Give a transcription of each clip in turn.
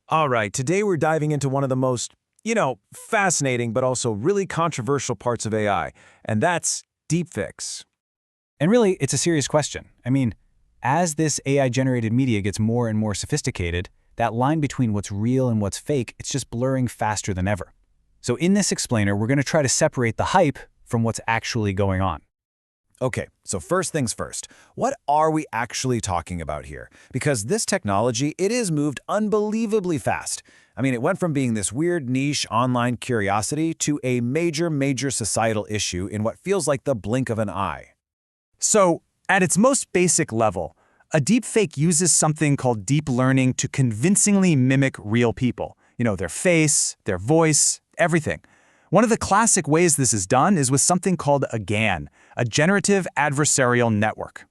All right, today we're diving into one of the most, fascinating but also really controversial parts of AI, and that's deepfakes. And really, it's a serious question. As this AI-generated media gets more and more sophisticated, that line between what's real and what's fake, it's just blurring faster than ever. So in this explainer, we're going to try to separate the hype from what's actually going on. Okay, so first things first, what are we actually talking about here? Because this technology, it is moved unbelievably fast. It went from being this weird niche online curiosity to a major societal issue in what feels like the blink of an eye. So, at its most basic level, a deepfake uses something called deep learning to convincingly mimic real people. Their face, their voice, everything. One of the classic ways this is done is with something called a GAN, a generative adversarial network.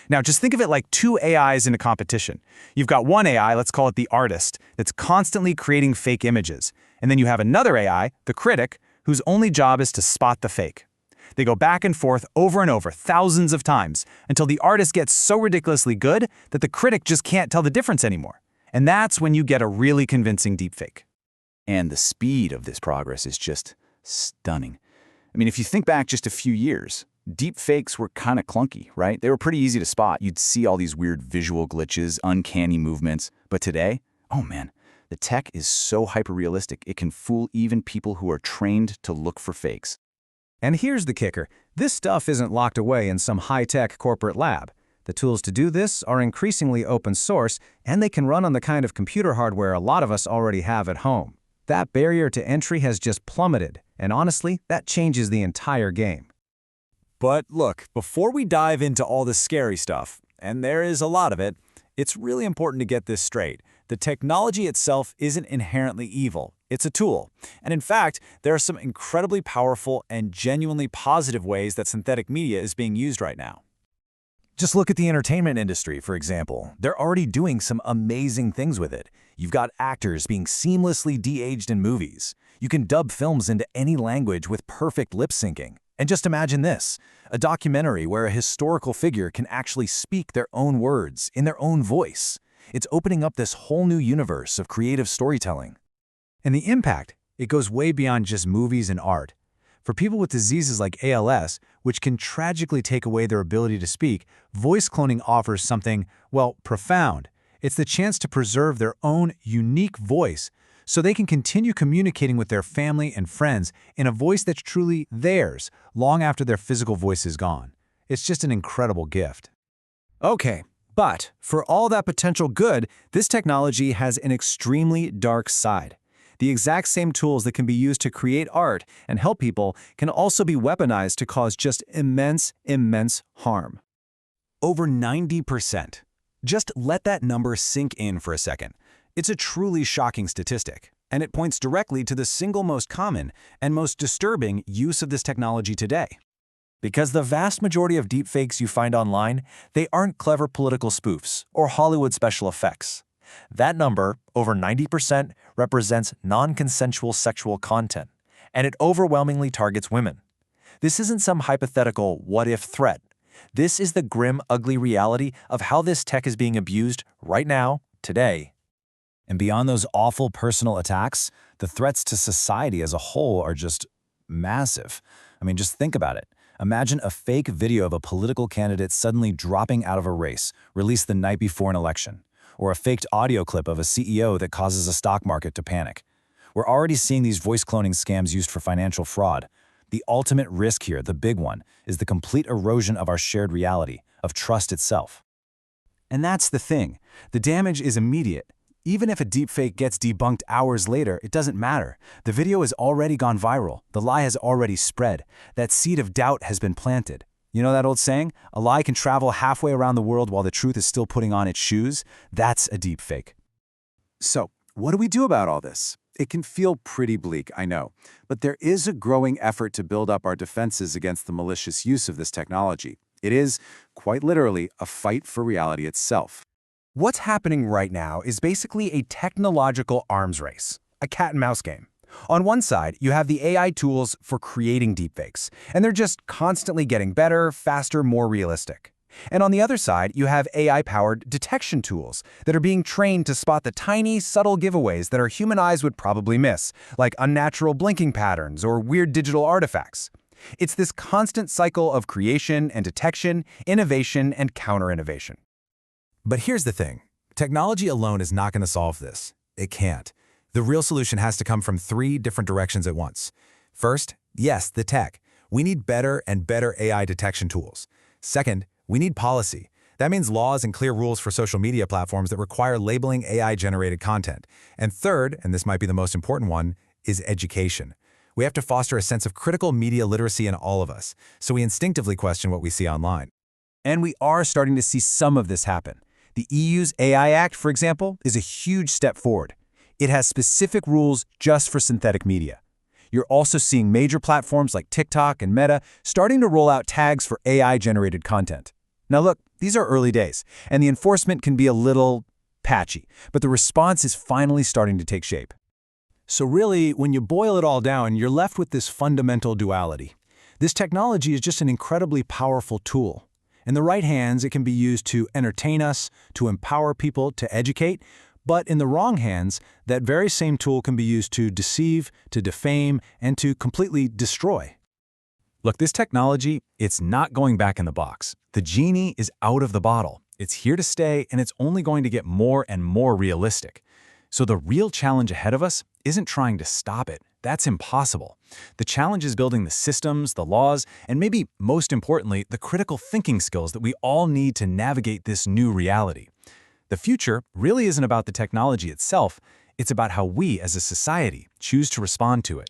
Now, just think of it like two AIs in a competition. You've got one AI, let's call it the artist, that's constantly creating fake images. And then you have another AI, the critic, whose only job is to spot the fake. They go back and forth over and over, thousands of times, until the artist gets so ridiculously good that the critic just can't tell the difference anymore. And that's when you get a really convincing deepfake. And the speed of this progress is just stunning. If you think back just a few years, deepfakes were kind of clunky, right? They were pretty easy to spot. You'd see all these weird visual glitches, uncanny movements. But today, oh man, the tech is so hyper-realistic, it can fool even people who are trained to look for fakes. And here's the kicker. This stuff isn't locked away in some high-tech corporate lab. The tools to do this are increasingly open source, and they can run on the kind of computer hardware a lot of us already have at home. That barrier to entry has just plummeted, and honestly, that changes the entire game. But look, before we dive into all the scary stuff, and there is a lot of it, it's really important to get this straight. The technology itself isn't inherently evil. It's a tool. And in fact, there are some incredibly powerful and genuinely positive ways that synthetic media is being used right now. Just look at the entertainment industry, for example. They're already doing some amazing things with it. You've got actors being seamlessly de-aged in movies. You can dub films into any language with perfect lip syncing. And just imagine this, a documentary where a historical figure can actually speak their own words in their own voice. It's opening up this whole new universe of creative storytelling. And the impact, it goes way beyond just movies and art. For people with diseases like ALS, which can tragically take away their ability to speak, voice cloning offers something, well, profound. It's the chance to preserve their own unique voice so they can continue communicating with their family and friends in a voice that's truly theirs, long after their physical voice is gone. It's just an incredible gift. Okay, but for all that potential good, this technology has an extremely dark side. The exact same tools that can be used to create art and help people can also be weaponized to cause just immense harm. Over 90%. Just let that number sink in for a second. It's a truly shocking statistic, and it points directly to the single most common and most disturbing use of this technology today. Because the vast majority of deepfakes you find online, they aren't clever political spoofs or Hollywood special effects. That number, over 90%, represents non-consensual sexual content, and it overwhelmingly targets women. This isn't some hypothetical what-if threat. This is the grim, ugly reality of how this tech is being abused right now, today. And beyond those awful personal attacks, the threats to society as a whole are just massive. Just think about it. Imagine a fake video of a political candidate suddenly dropping out of a race, released the night before an election, or a faked audio clip of a CEO that causes a stock market to panic. We're already seeing these voice cloning scams used for financial fraud. The ultimate risk here, the big one, is the complete erosion of our shared reality, of trust itself. And that's the thing. The damage is immediate. Even if a deepfake gets debunked hours later, it doesn't matter. The video has already gone viral. The lie has already spread. That seed of doubt has been planted. You know that old saying? A lie can travel halfway around the world while the truth is still putting on its shoes? That's a deepfake. So, what do we do about all this? It can feel pretty bleak, I know, but there is a growing effort to build up our defenses against the malicious use of this technology. It is, quite literally, a fight for reality itself. What's happening right now is basically a technological arms race, a cat-and-mouse game. On one side, you have the AI tools for creating deepfakes, and they're just constantly getting better, faster, more realistic. And on the other side, you have AI-powered detection tools that are being trained to spot the tiny, subtle giveaways that our human eyes would probably miss, like unnatural blinking patterns or weird digital artifacts. It's this constant cycle of creation and detection, innovation and counter-innovation. But here's the thing. Technology alone is not going to solve this. It can't. The real solution has to come from 3 different directions at once. First, yes, the tech. We need better and better AI detection tools. Second, we need policy. That means laws and clear rules for social media platforms that require labeling AI-generated content. And third, and this might be the most important one, is education. We have to foster a sense of critical media literacy in all of us, so we instinctively question what we see online. And we are starting to see some of this happen. The EU's AI Act, for example, is a huge step forward. It has specific rules just for synthetic media. You're also seeing major platforms like TikTok and Meta starting to roll out tags for AI-generated content. Now look, these are early days, and the enforcement can be a little patchy, but the response is finally starting to take shape. So really, when you boil it all down, you're left with this fundamental duality. This technology is just an incredibly powerful tool. In the right hands, it can be used to entertain us, to empower people, to educate. But in the wrong hands, that very same tool can be used to deceive, to defame, and to completely destroy. Look, this technology, it's not going back in the box. The genie is out of the bottle. It's here to stay, and it's only going to get more and more realistic. So the real challenge ahead of us isn't trying to stop it. That's impossible. The challenge is building the systems, the laws, and maybe most importantly, the critical thinking skills that we all need to navigate this new reality. The future really isn't about the technology itself, it's about how we as a society choose to respond to it.